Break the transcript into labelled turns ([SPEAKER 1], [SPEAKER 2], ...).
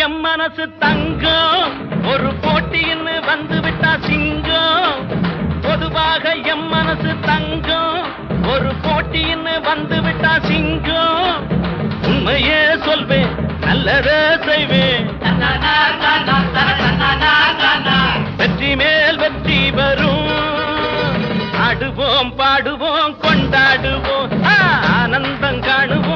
[SPEAKER 1] M மனசு தங்கம் ஒரு போட்டின்னு வந்து விட்டா சிங்கம் பொதுவாக எம் மனசு தங்கம் ஒரு போட்டின்னு வந்து விட்டா சிங்கம் உண்மையே சொல்வேன் நல்லதே செய்வேன் வெற்றி மேல் வெற்றி வரும் ஆடுவோம் பாடுவோம் கொண்டாடுவோம் ஆனந்தம் காணுவோம்